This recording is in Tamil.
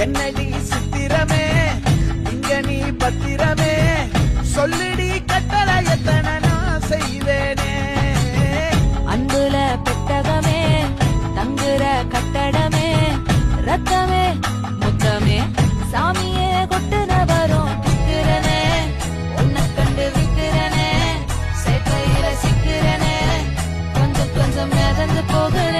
என்னடி சித்திரமே இங்க நீ பத்திரமே சொல்லிடி கட்டளை எத்தனை நான் செய்வேனே அன்புல பெட்டகமே தங்குற கட்டடமே ரத்தமே முத்தமே சாமியே கொட்டுன வரும் திக்கிறனே உன்னை கண்டு விக்கிறனே சேட்டையில சிக்கிறனே கொஞ்சம் கொஞ்சம் மிதந்து போகுற